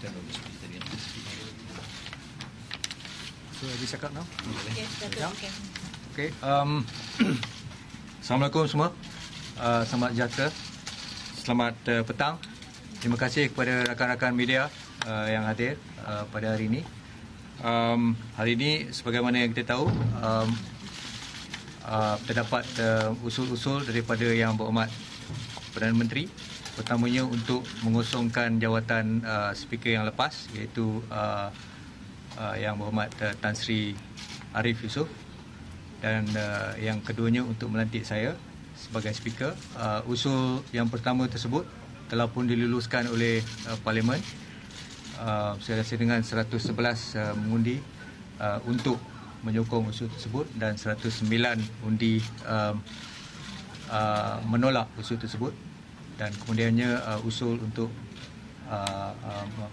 So, have you cakap now? Yes, Datuk. Yeah. Okay. Okay. Assalamualaikum semua. Selamat sejahtera. Selamat petang. Terima kasih kepada rakan-rakan media yang hadir pada hari ini. Hari ini, sebagaimana yang kita tahu, terdapat usul-usul daripada Yang Berhormat Perdana Menteri, pertamanya untuk mengosongkan jawatan speaker yang lepas, iaitu Yang Berhormat Tan Sri Ariff Yusof, dan yang keduanya untuk melantik saya sebagai speaker. Usul yang pertama tersebut telah pun diluluskan oleh Parlimen. Saya rasa dengan 111 mengundi untuk menyokong usul tersebut dan 109 undi menolak usul tersebut, dan kemudiannya usul untuk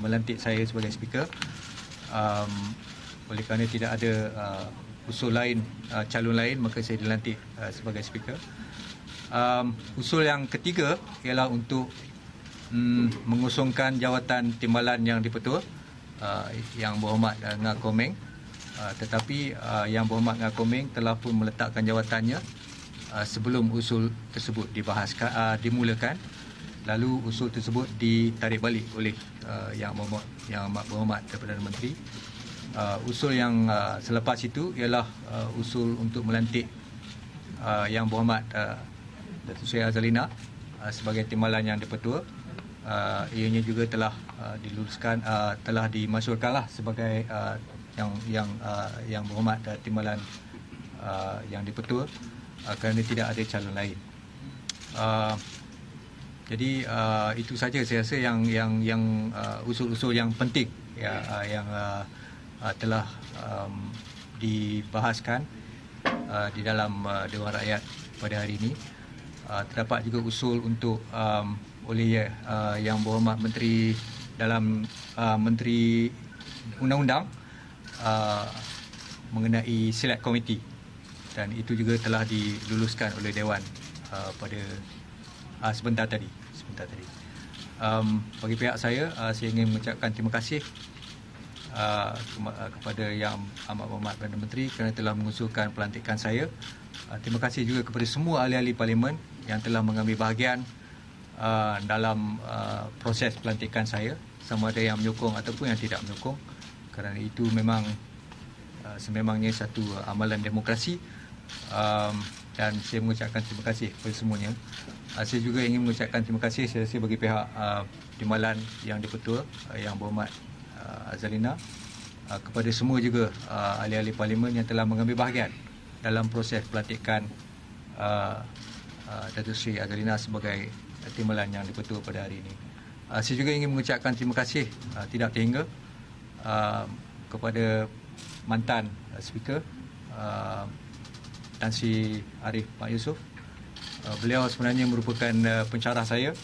melantik saya sebagai speaker. Oleh kerana tidak ada usul lain, calon lain, maka saya dilantik sebagai speaker. Usul yang ketiga ialah untuk mengosongkan jawatan timbalan yang dipertua, Yang Berhormat Ngah Komeng, tetapi Yang Berhormat Ngah Komeng telah pun meletakkan jawatannya sebelum usul tersebut dimulakan, lalu usul tersebut ditarik balik oleh Yang Berhormat Perdana Menteri. Usul yang selepas itu ialah usul untuk melantik Yang Berhormat Datuk Seri Azalina sebagai timbalan yang dipertua. Ianya juga telah diluluskan, telah dimasyurkanlah sebagai yang berhormat timbalan yang dipertua, kerana tidak ada calon lain. Jadi itu saja saya rasa yang usul-usul yang penting yang telah dibahaskan di dalam Dewan Rakyat pada hari ini. Terdapat juga usul untuk oleh Yang Berhormat Menteri dalam Menteri Undang-Undang mengenai Select Committee, dan itu juga telah diluluskan oleh Dewan pada sebentar tadi. Bagi pihak saya ingin mengucapkan terima kasih kepada Yang Amat Berhormat Perdana Menteri kerana telah mengusulkan pelantikan saya. Terima kasih juga kepada semua ahli-ahli Parlimen yang telah mengambil bahagian dalam proses pelantikan saya, sama ada yang menyokong ataupun yang tidak menyokong, kerana itu memang sememangnya satu amalan demokrasi, dan saya mengucapkan terima kasih kepada semuanya. Saya juga ingin mengucapkan terima kasih saya rasa bagi pihak timbalan yang dipertua, Yang Berhormat Azalina, kepada semua juga ahli-ahli Parlimen yang telah mengambil bahagian dalam proses pelantikan Datuk Seri Azalina sebagai timbalan yang dipertua pada hari ini. Saya juga ingin mengucapkan terima kasih tidak terhingga kepada mantan speaker Tan Sri Ariff Mak Yusof. Beliau sebenarnya merupakan pensyarah saya,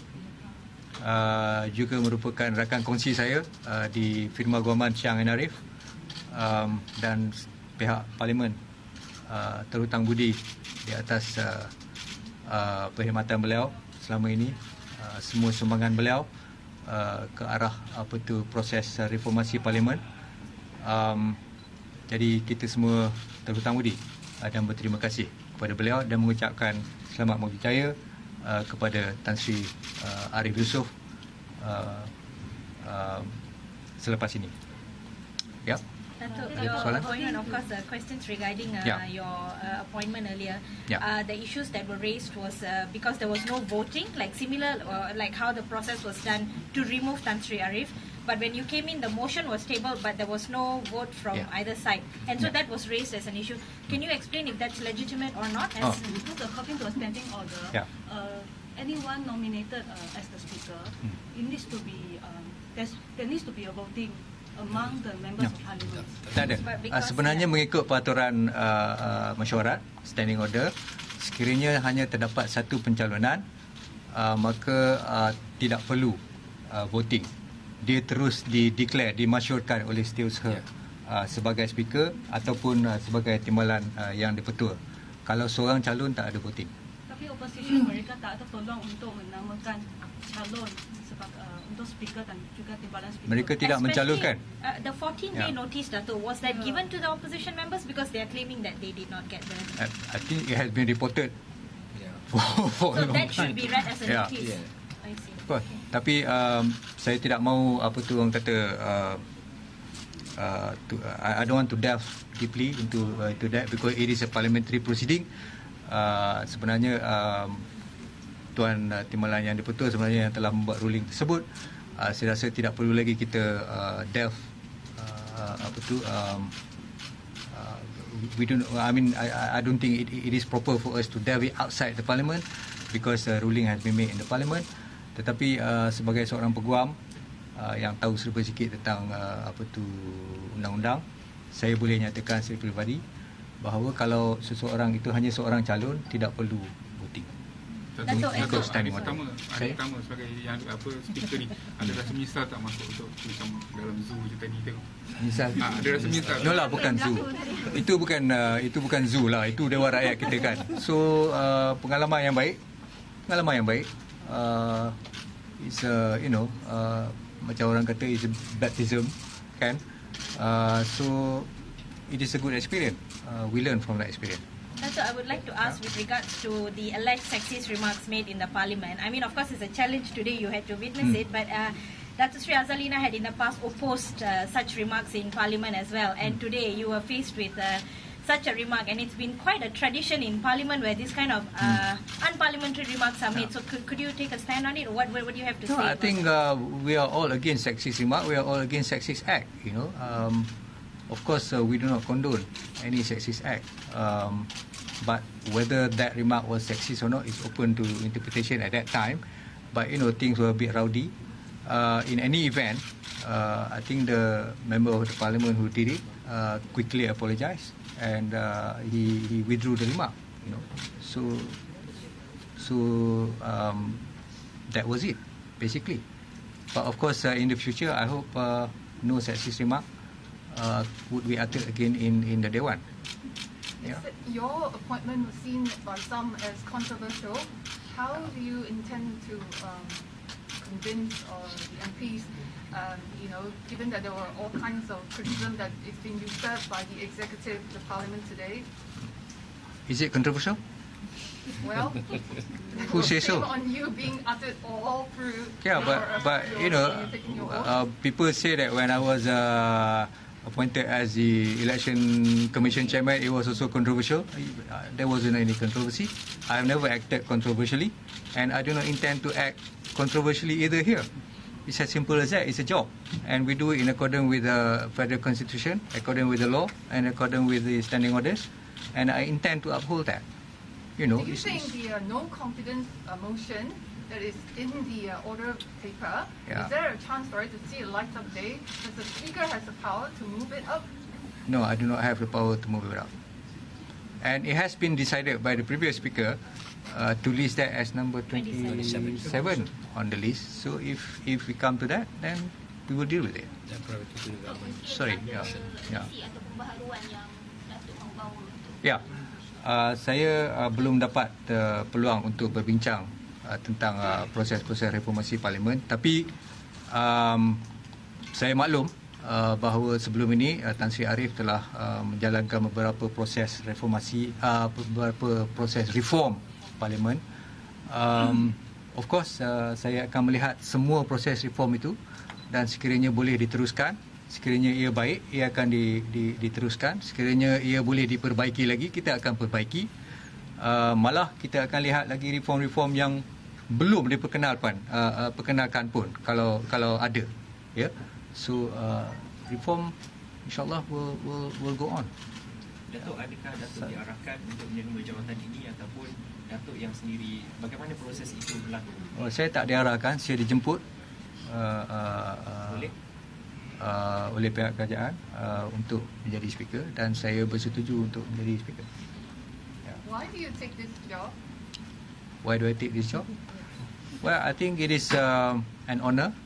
juga merupakan rakan kongsi saya di firma guaman Chiang & Arif, dan pihak Parlimen terhutang budi di atas perkhidmatan beliau selama ini, semua sumbangan beliau ke arah proses reformasi Parlimen. Jadi kita semua terhutang budi dan berterima kasih kepada beliau, dan mengucapkan selamat berjaya kepada Tan Sri Ariff Yusof selepas ini. Ya. Datuk, your appointment, of course, the questions regarding your appointment earlier, the issues that were raised was because there was no voting, like similar, like how the process was done to remove Tan Sri Ariff. But when you came in, the motion was tabled, but there was no vote from either side, and so that was raised as an issue. Can you explain if that's legitimate or not? Because according to a standing order, anyone nominated as the speaker, it needs to be there needs to be a voting among the members of Parliament. Tak ada. Sebenarnya mengikut peraturan mesyuarat standing order, sekiranya hanya terdapat satu pencalonan, maka tidak perlu voting. Dia terus dimasyurkan oleh setiausaha sebagai speaker ataupun sebagai timbalan yang dipertua. Kalau seorang calon tak ada voting. Tapi opposition mereka tak ada peluang untuk menamakan calon untuk speaker dan juga timbalan speaker. Mereka tidak mencalonkan. The 14-day notice, Dato', was that given to the opposition members because they are claiming that they did not get the... I think it has been reported. So that should be read as a notice. I see. Okay. Tapi saya tidak mahu apa tu orang kata I don't want to delve deeply into that because it is a parliamentary proceeding. Sebenarnya Tuan Timbalan Yang di-Pertua sebenarnya yang telah membuat ruling tersebut. Saya rasa tidak perlu lagi kita delve we don't. I don't think it is proper for us to delve it outside the parliament because ruling has been made in the parliament. Tetapi sebagai seorang peguam yang tahu serba sikit tentang undang-undang, saya boleh nyatakan secara peribadi bahawa kalau seseorang itu hanya seorang calon, tidak perlu voting. Datuk, pertama sebagai yang speaker ni, ada rasa menyesal tak masuk untuk macam dalam zoo je tadi tu? Menyesal? Ada rasa menyesal? No lah, bukan zoo. Itu bukan zoo lah. Itu Dewan Rakyat kita kan. So pengalaman yang baik. It's macam orang kata it's a baptism kan. So it is a good experience. We learn from that experience. So I would like to ask with regards to the alleged sexist remarks made in the parliament. I mean, of course, it's a challenge today. You had to witness it, but Dato' Sri Azalina had in the past opposed such remarks in parliament as well. And today you were faced with such a remark, and it's been quite a tradition in parliament where this kind of unparliamentary remarks are made. So could you take a stand on it? What do you have to say? I think we are all against sexist remark. We are all against sexist act. Of course, we do not condone any sexist act. But whether that remark was sexist or not is open to interpretation at that time. But things were a bit rowdy. In any event, I think the member of the parliament who did it quickly apologized and he withdrew the remark. So that was it, basically. But of course, in the future, I hope no sexist remark would be uttered again in the Dewan. Yeah. Your appointment was seen by some as controversial. How do you intend to convince the MPs, given that there were all kinds of criticism that is being usurped by the executive, the parliament today? Is it controversial? Well, who says so? On you being uttered all through. Yeah, but people say that when I was appointed as the Election Commission Chairman, it was also controversial. There wasn't any controversy. I have never acted controversially, and I do not intend to act controversially either here. It's as simple as that. It's a job, and we do it in accordance with the Federal Constitution, according with the law, and according with the standing orders, and I intend to uphold that. Do you think the no confidence motion that is in the order paper, is there a chance for it to see a light of day? Does the Speaker has the power to move it up? No, I do not have the power to move it up. And it has been decided by the previous Speaker to list that as number 27 on the list. So if we come to that, then we will deal with it. Sorry. Saya belum dapat peluang untuk berbincang tentang proses-proses reformasi parlimen, tapi saya maklum bahawa sebelum ini Tan Sri Ariff telah menjalankan beberapa proses reformasi, beberapa proses reform parlimen. Of course, saya akan melihat semua proses reform itu, dan sekiranya boleh diteruskan, sekiranya ia baik, ia akan diteruskan. Sekiranya ia boleh diperbaiki lagi, kita akan perbaiki. Malah kita akan lihat lagi reform-reform yang belum diperkenalkan pun kalau ada. So reform insyaAllah will go on. Datuk, adakah Datuk diarahkan untuk menerima jawatan ini ataupun Datuk yang sendiri, bagaimana proses itu berlaku? Saya tak diarahkan, saya dijemput oleh pihak kerajaan untuk menjadi speaker, dan saya bersetuju untuk menjadi speaker. Why do you take this job? Why do I take this job? Well, I think it is an honor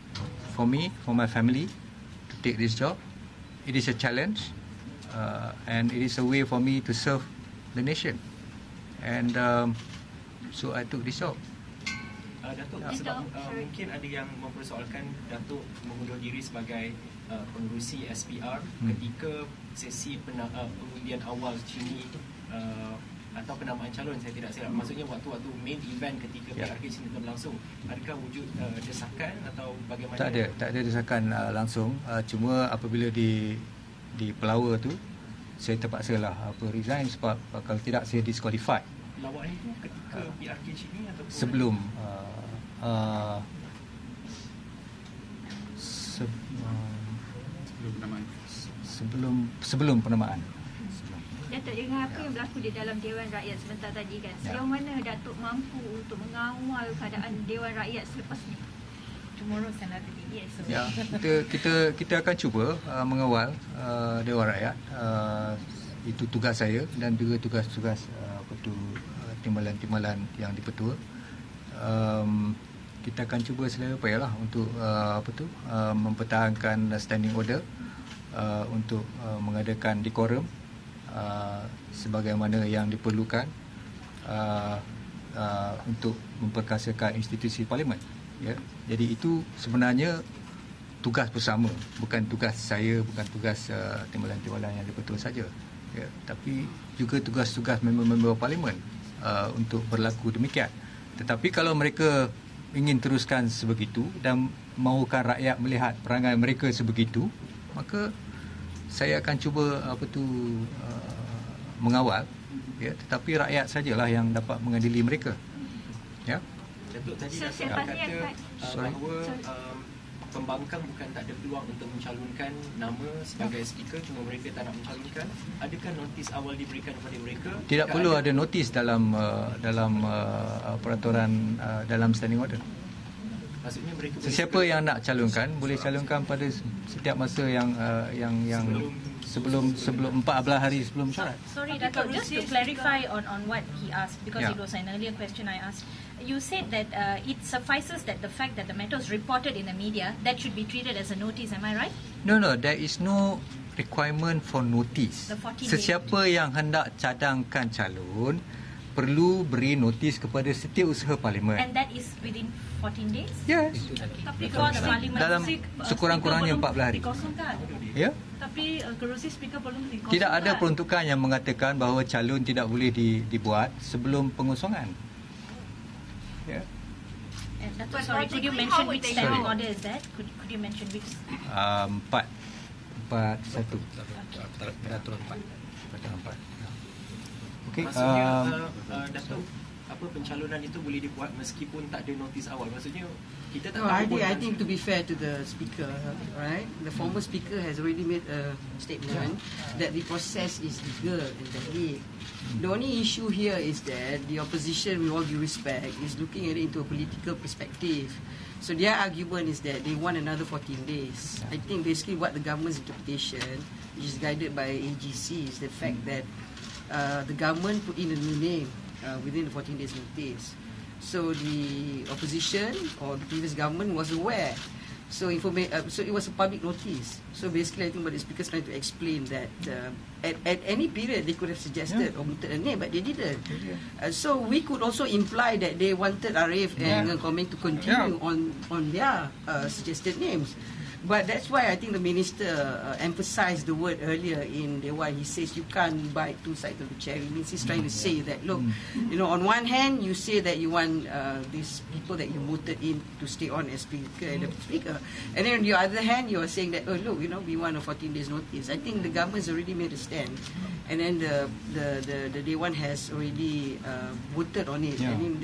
for me, for my family, to take this job. It is a challenge, and it is a way for me to serve the nation. And so I took this job. Datuk, sebab mungkin ada yang mempersoalkan Datuk mengundur diri sebagai pengerusi SPR ketika sesi pengundian awal Cini atau penamaan calon, saya tidak silap. Maksudnya waktu main event ketika PRK Cini berlangsung. Adakah wujud desakan atau bagaimana? Tak ada desakan langsung. Cuma apabila di pelawa tu, saya terpaksalah resign sebab kalau tidak saya disqualified. Lawan itu ketika PRK Cini ataupun sebelum sebelum penamaan. Datuk, dengan apa yang berlaku di dalam Dewan Rakyat sebentar tadi kan, sejauh mana Datuk mampu untuk mengawal keadaan Dewan Rakyat selepas ni? Tomorrow another day. Yes. Ya, kita akan cuba mengawal Dewan Rakyat. Itu tugas saya dan juga tugas-tugas timbalan-timbalan yang dipetua. Kita akan cuba selera upayalah untuk mempertahankan standing order, untuk mengadakan decorum sebagaimana yang diperlukan untuk memperkasakan institusi parlimen. Ya, jadi itu sebenarnya tugas bersama, bukan tugas saya, bukan tugas timbalan-timbalan yang dipetua saja. Ya, tapi juga tugas-tugas member-member parlimen untuk berlaku demikian. Tetapi kalau mereka ingin teruskan sebegitu dan mahukan rakyat melihat perangai mereka sebegitu, maka saya akan cuba mengawal, ya, tetapi rakyat sajalah yang dapat mengadili mereka. Ya. Datuk tadi dah kata bahawa pembangkang bukan tak ada peluang untuk mencalonkan nama sebagai speaker, cuma mereka tak nak mencalonkan. Adakah notis awal diberikan kepada mereka? Tidak perlu ada notis dalam peraturan dalam standing order. Maksudnya mereka sesiapa yang nak calonkan boleh calonkan pada setiap masa yang sebelum 14 hari sebelum syarat. Sorry, Datuk, just to clarify on what he asked, because it was an earlier question I asked. You said that it suffices that the fact that the matter is reported in the media, that should be treated as a notice, am I right? No, there is no requirement for notice. Sesiapa yang hendak cadangkan calon perlu beri notis kepada Setiausaha Parlimen. And that is within 14 days? Yes. Tapi dalam sekurang-kurangnya 14 hari. Ya? Tapi kerusi speaker belum dikosongkan. Tidak ada peruntukan yang mengatakan bahawa calon tidak boleh dibuat sebelum pengosongan. Ya. Datuk, sorry, could you mention which standing order is that? Could you mention which? 4-1. Peraturan 4. Okey. Maksudnya Datuk, apa pencalonan itu boleh dibuat meskipun tak ada notis awal? Maksudnya kita tak tahu. I think to be fair to the speaker, right? The former speaker has already made a statement that the process is legal and valid. The only issue here is that the opposition, with all due respect, is looking at it into a political perspective. So their argument is that they want another 14 days. I think basically what the government's interpretation, which is guided by AGC, is the fact that the government put in a new name within the 14 days notice. So the opposition or the previous government was aware. So so it was a public notice. So basically I think what the speaker is trying to explain that at any period they could have suggested or omitted a name, but they didn't. So we could also imply that they wanted Arif and Komeng to continue on their suggested names. But that's why I think the minister emphasized the word earlier in Dewan. He says you can't bite two sides of the cherry. It means he's trying to say that, look, on one hand you say that you want these people that you voted in to stay on as speaker and deputy speaker, and then on the other hand you are saying that, oh look, we want a 14 days notice. I think the government has already made a stand, and then the Dewan has already voted on it. I mean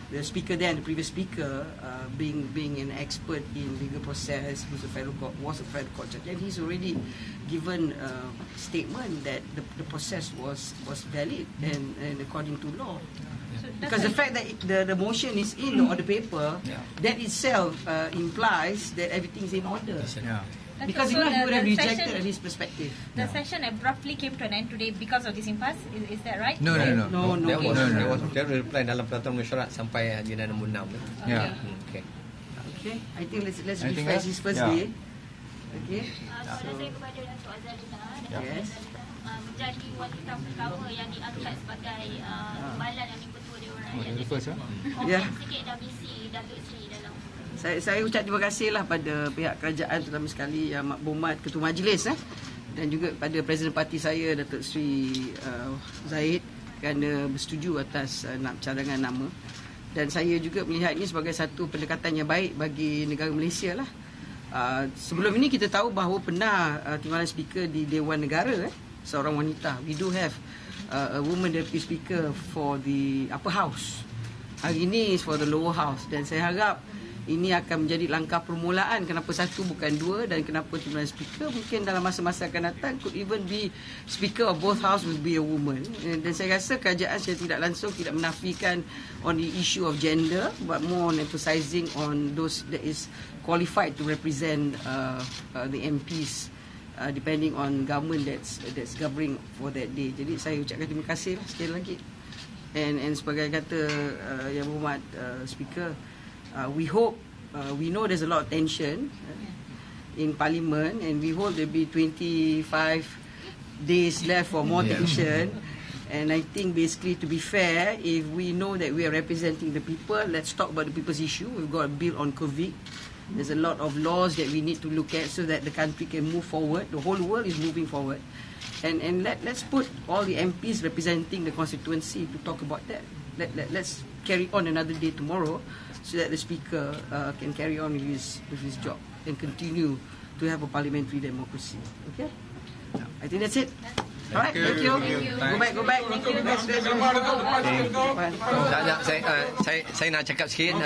the speaker then, the previous speaker, being an expert in legal process, was a federal court judge, and he's already given a statement that the process was valid and according to law. Because the fact that the motion is in on the paper, that itself implies that everything is in order. Because if not, he would have rejected his perspective. The session abruptly came to an end today because of this impasse. Is that right? No. There was reply dalam peraturan mesyuarat sampai agenda nombor 6. Okay. I think let's refresh his first day. Okay. Soalan saya kepada Datuk Azalina, Yes. menjadi wanita pertama yang diangkat sebagai timbalan yang dipertua Dewan Ya. Saya ucap terima kasihlah pada pihak kerajaan, terutama sekali Yang Berhormat Ketua Majlis dan juga pada Presiden Parti saya Datuk Seri Zahid kerana bersetuju atas cadangan nama. Dan saya juga melihat ini sebagai satu pendekatan yang baik bagi negara Malaysia lah. Sebelum ini kita tahu bahawa pernah timbalan speaker di Dewan Negara, seorang wanita. We do have a woman deputy speaker for the upper house. Hari ini is for the lower house. Dan saya harap ini akan menjadi langkah permulaan kenapa satu bukan dua, dan kenapa timbalan speaker mungkin dalam masa-masa akan datang could even be speaker of both house will be a woman. Dan saya rasa kerajaan secara tidak langsung tidak menafikan on the issue of gender, but more on emphasizing on those that is qualified to represent the MPs depending on government that's governing for that day. Jadi saya ucapkan terima kasih lah sekali lagi. And sebagai kata Yang Berhormat Speaker, we hope, we know there's a lot of tension in Parliament, and we hope there'll be 25 days left for more tension. And I think basically, to be fair, if we know that we are representing the people, let's talk about the people's issue. We've got a bill on COVID. There's a lot of laws that we need to look at so that the country can move forward. The whole world is moving forward. And let's put all the MPs representing the constituency to talk about that. Let's carry on another day tomorrow, so that the speaker can carry on with his job and continue to have a parliamentary democracy. Okay? I think that's it. Alright, thank you. Go back. Thank you. Saya nak cakap sikit.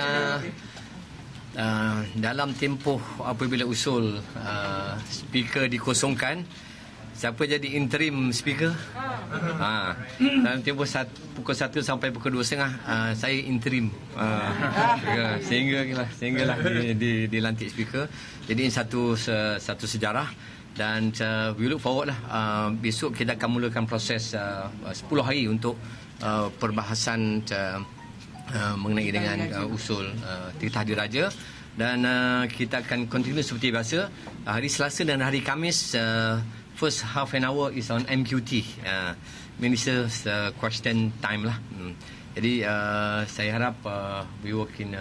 Dalam tempoh apabila usul speaker dikosongkan, siapa jadi interim speaker? Dalam tempoh pukul 1 sampai pukul 2.30 saya interim. Sehinggalah dilantik speaker. Jadi ini satu sejarah, dan we look forward lah. Besok kita akan mulakan proses 10 hari untuk perbahasan mengenai dengan usul Titah Diraja, dan kita akan continue seperti biasa. Hari Selasa dan hari Khamis, first half an hour is on MQT, Minister's question time lah. Jadi saya harap we work in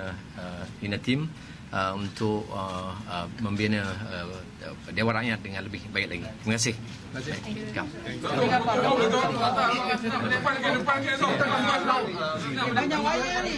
a team untuk membina Dewan Rakyat dengan lebih baik lagi. Terima kasih. Terima kasih.